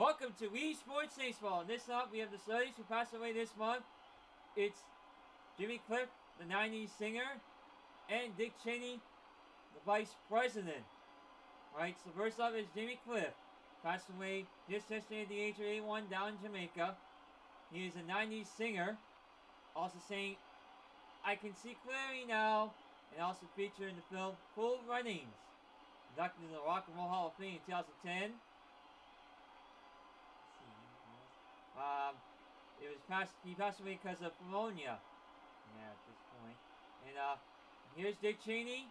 Welcome to Wii Sports Baseball. This up, we have the celebrities who passed away this month. It's Jimmy Cliff, the 90s singer, and Dick Cheney, the vice president. Alright, so first up is Jimmy Cliff. Passed away just yesterday at the age of 81 down in Jamaica. He is a 90s singer. Also saying, I Can See Clearly Now, and also featured in the film Cool Runnings. Inducted into the Rock and Roll Hall of Fame in 2010. He passed away because of pneumonia. Yeah, at this point. And here's Dick Cheney,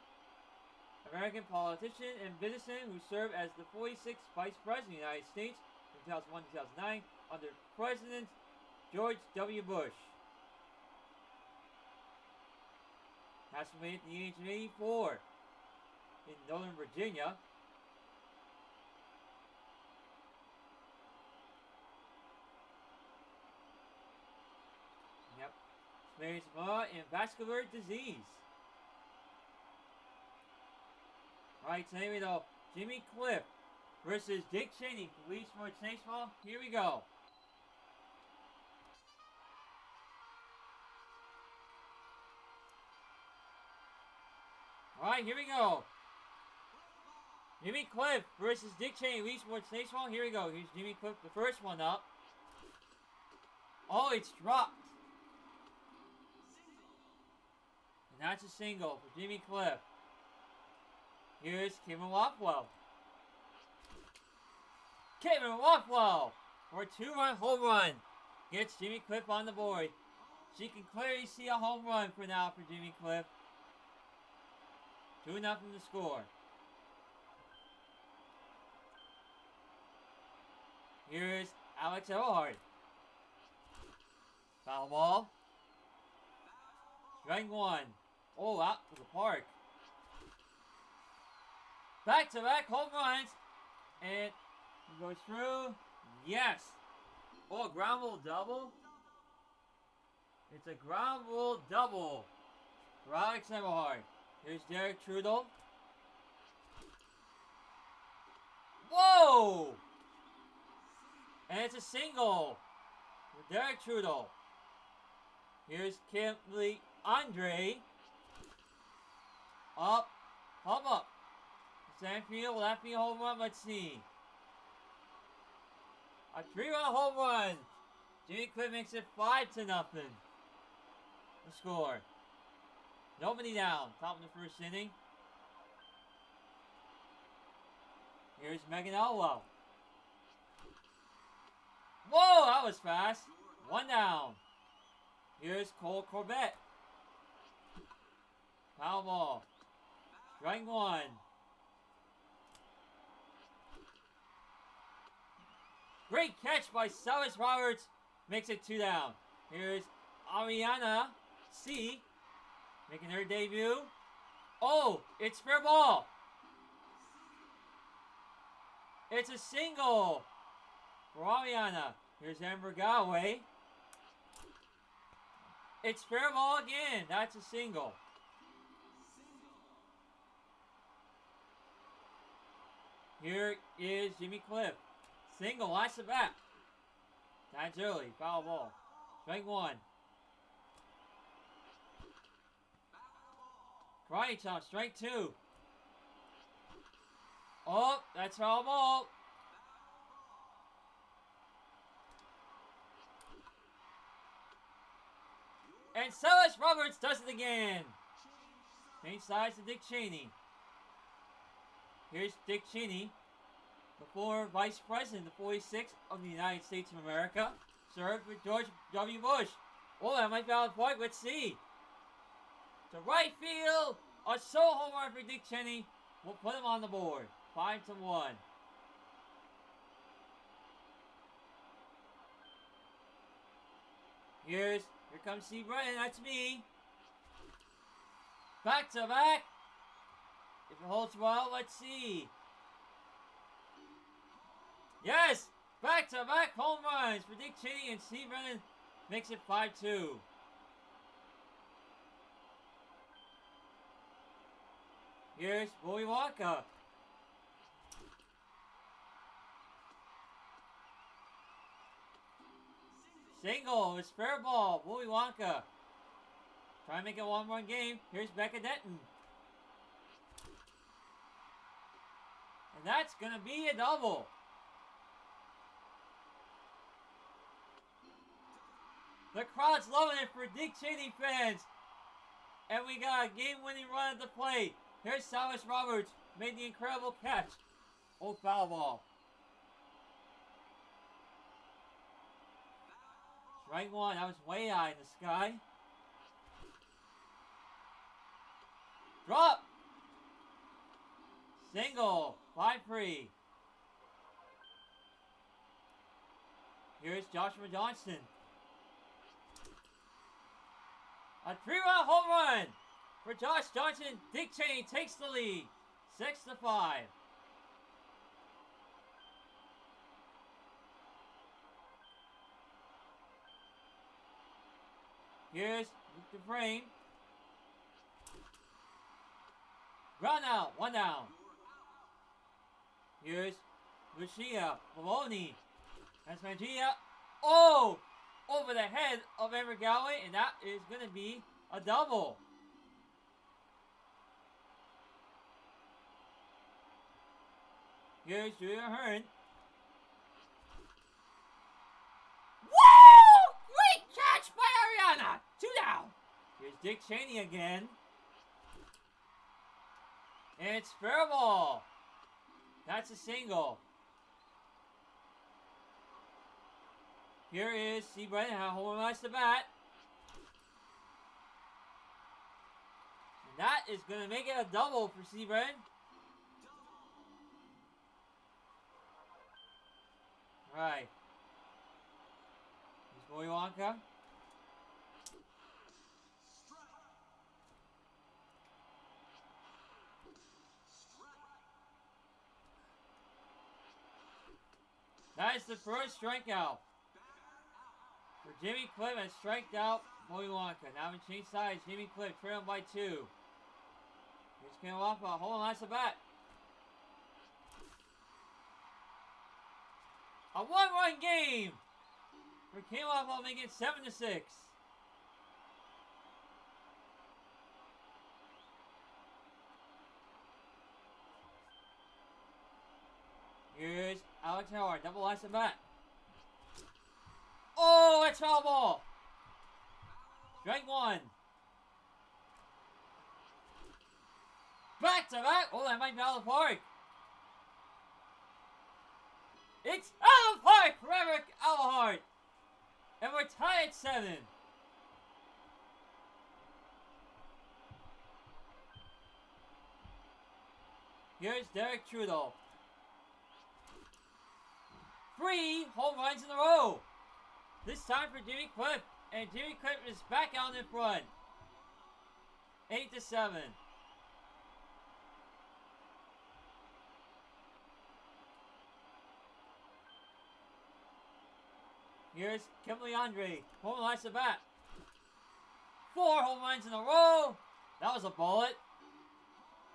American politician and businessman who served as the 46th Vice President of the United States from 2001 to 2009 under President George W. Bush. Passed away at the age of 84 in Northern Virginia. Experienced and vascular disease. Alright, so here we go. Jimmy Cliff versus Dick Cheney for Wii Sports Baseball. Here we go. Alright, here we go. Jimmy Cliff versus Dick Cheney, Wii Sports Baseball. Here we go. Here's Jimmy Cliff, the first one up. Oh, it's dropped. And that's a single for Jimmy Cliff. Here's Kevin Waffwell. Kevin Waffwell for a 2-run home run. Gets Jimmy Cliff on the board. She can clearly see a home run for now for Jimmy Cliff. 2-0 to score. Here's Alex Earhart. Foul ball. Strike one. Oh, out to the park. Back-to-back home runs. And he goes through. Yes. Oh, ground rule double. It's a ground rule double for Alex Earhart. Here's Derek Trudel. Whoa! And it's a single for Derek Trudel. Here's Kimberly Andre. Up. Center field, left field home run. Let's see. A 3-run home run. Jimmy Cliff makes it 5-0. The score. Nobody down. Top of the first inning. Here's Megan Elwell. Whoa, that was fast. 1 down. Here's Cole Corbett. Foul ball. Strike one. Great catch by Silas Roberts. Makes it 2 down. Here's Ariana C. Making her debut. Oh, it's fair ball. It's a single for Ariana. Here's Amber Galway. It's fair ball again. That's a single. Here is Jimmy Cliff. Single, last at bat. That's early. Foul ball. Strike one. Karate chop. Strike two. Oh, that's foul ball. And Silas Roberts does it again. Change sides to Dick Cheney. Here's Dick Cheney, the former Vice President, the 46th of the United States of America. Served with George W. Bush. Oh, that might be out of point. Let's see. To right field. A solo home run for Dick Cheney. We'll put him on the board. 5-1. Here comes Steve Brennan. That's me. Back to back. If it holds well, let's see. Yes! Back-to-back home runs for Dick Cheney, and Steve Brennan makes it 5-2. Here's Bowie Walker. Single. It's fair ball. Willy Wonka. Try to make it a 1-1 game. Here's Becca Denton. And that's going to be a double. The crowd's loving it for Dick Cheney fans. And we got a game-winning run at the plate. Here's Cyrus Roberts. Made the incredible catch. Oh, foul ball. Strike one. That was way high in the sky. Drop. Single. 5-3. Here's Joshua Johnson. A 3-run home run for Josh Johnson. Dick Cheney takes the lead. 6-5. Here's Luke Dufresne. Ground out. 1 down. Here's Lucia Maloney. That's Mangia. Oh! Over the head of Amber Galloway, and that is going to be a double. Here's Julia Hearn. Woo! Great catch by Ariana. 2 down. Here's Dick Cheney again. And it's fair ball. That's a single. Here is Seabrennan. Home run to bat. And that is going to make it a double for Seabrennan. Alright. Here's Willy Wonka. That is the first strikeout. For Jimmy Cliff has striked out Willy Wonka. Now in change sides, Jimmy Cliff trailing by 2. Here's Ken Wappa. Hold on, that's a bat. A 1-run game for Ken Wappa, making it 7-6. Here's Alex Howard. Double last at bat. Oh, that's foul ball. Strike one. Back to back. Oh, that might be out of the park. It's out of the park for Eric Alhart. And we're tied at 7. Here's Derek Trudeau. 3 home runs in a row. This time for Jimmy Cliff. And Jimmy Cliff is back out in front. 8-7. Here's Kimberly Andre. Home run to bat. 4 home runs in a row. That was a bullet.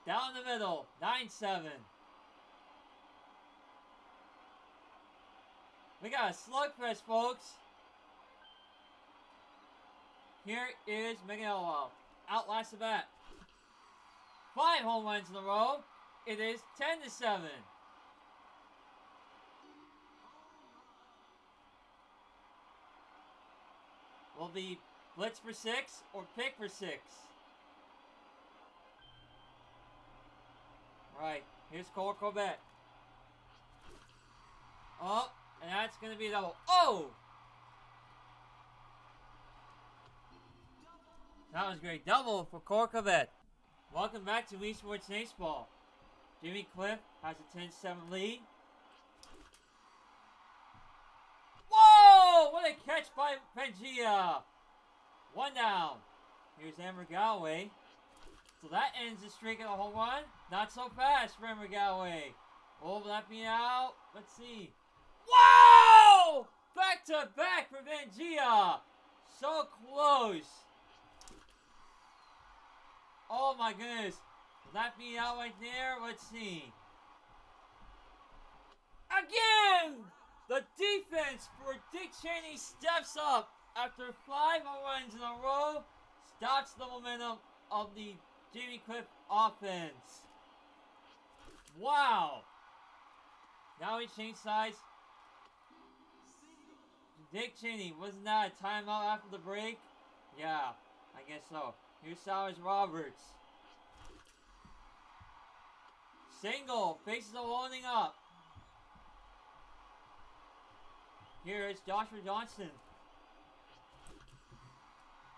Down the middle. 9-7. We got a slugfest, folks. Here is Megan Elwell. Outlast the bat. 5 home runs in a row. It is 10-7. Will be blitz for 6 or pick for 6? Alright, here's Cole Corbett. Oh, and that's going to be a double. Oh! That was great. Double for Cole Corbett. Welcome back to Wii Sports Baseball. Jimmy Cliff has a 10-7 lead. Whoa! What a catch by Pangea. 1 down. Here's Amber Galloway. So that ends the streak of the home run. Not so fast for Amber Galloway. Oh, will that be out? Let's see. Whoa! Back to back for Pangea. So close. Oh my goodness. Will that be out right there? Let's see. Again! The defense for Dick Cheney steps up after 5 home runs in a row, stops the momentum of the Jimmy Cliff offense. Wow. Now we change sides. Dick Cheney, wasn't that a timeout after the break? Yeah, I guess so. Here's Cyrus Roberts. Single, faces are loading up. Here is Joshua Johnson.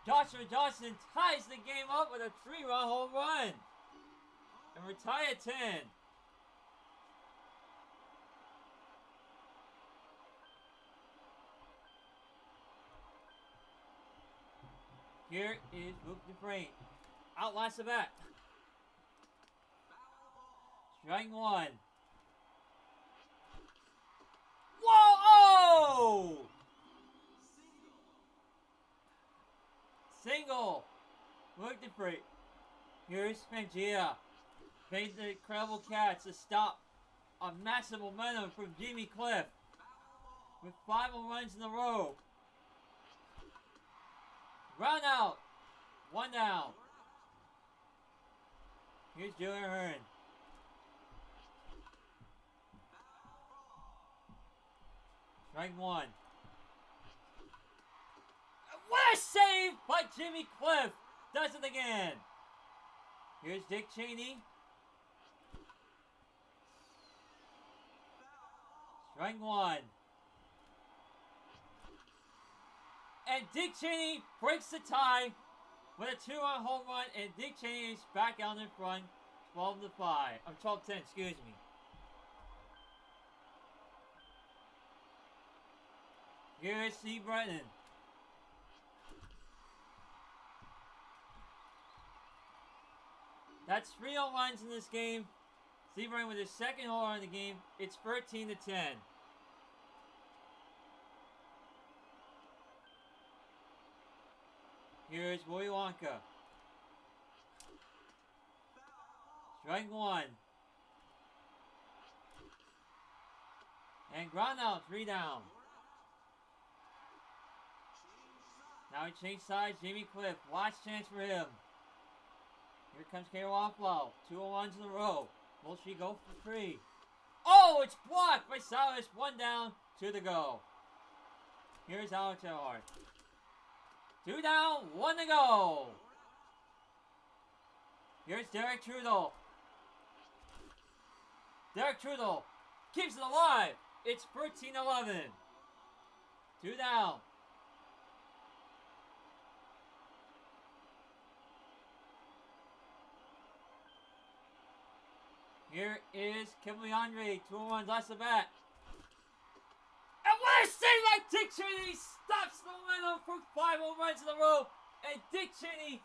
Joshua Johnson ties the game up with a 3-run home run. And we're tied at 10. Here is Luke Dufresne. Outlines the bat. Strike 1. Whoa! Oh! Single. Luke Dufresne. Here's Pangea. Paid the incredible catch to stop a massive momentum from Jimmy Cliff. With 5 home runs in a row. Ground out. 1 down. Here's Joey Hearn. Strike 1. What a save by Jimmy Cliff. Does it again. Here's Dick Cheney. Strike 1. And Dick Cheney breaks the tie with a 2-run home run, and Dick Cheney is back out in front, 12-5. 12-10, excuse me. Here is Steve Brennan. That's 3 home runs in this game. Steve Brennan with his second home run in the game. It's 13-10. Here's Willy Wonka. Strike 1. And ground out, 3 down. Now we change sides, Jimmy Cliff. Last chance for him. Here comes K.O. Offlow. 2 1s in a row. Will she go for 3? Oh, it's blocked by Silas. 1 down, 2 to go. Here's Alex Earhart. 2 down, 1 to go. Here's Derek Trudel. Derek Trudel keeps it alive. It's 13-11. 2 down. Here is Kimberly Andre, 2 1s, last at bat. And what a save by Dick Cheney! Stops the momentum for 5 home runs in a row. And Dick Cheney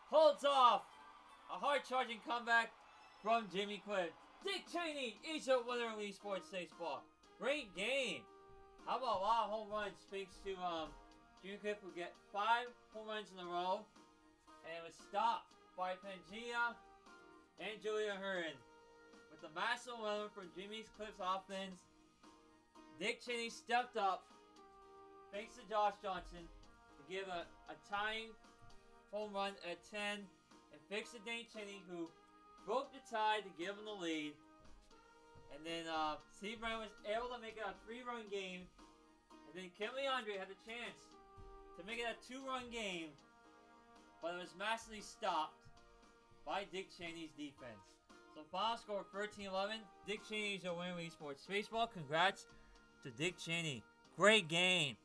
holds off a hard-charging comeback from Jimmy Cliff. Dick Cheney is your winner of Elite Sports Baseball. Great game. How about a lot of home runs speaks to Jimmy Cliff, who get 5 home runs in a row. And it was stopped by Pangea and Julia Hearn. With the massive momentum for Jimmy Cliff's offense, Dick Cheney stepped up, thanks to Josh Johnson, to give a tying home run at 10 and fix the Dane Cheney, who broke the tie to give him the lead. And then Steve Brown was able to make it a 3-run game. And then Kimberly Andre had the chance to make it a 2-run game, but it was massively stopped by Dick Cheney's defense. So final score 13-11. Dick Cheney is your winner of Esports Baseball. Congrats to Dick Cheney. Great game.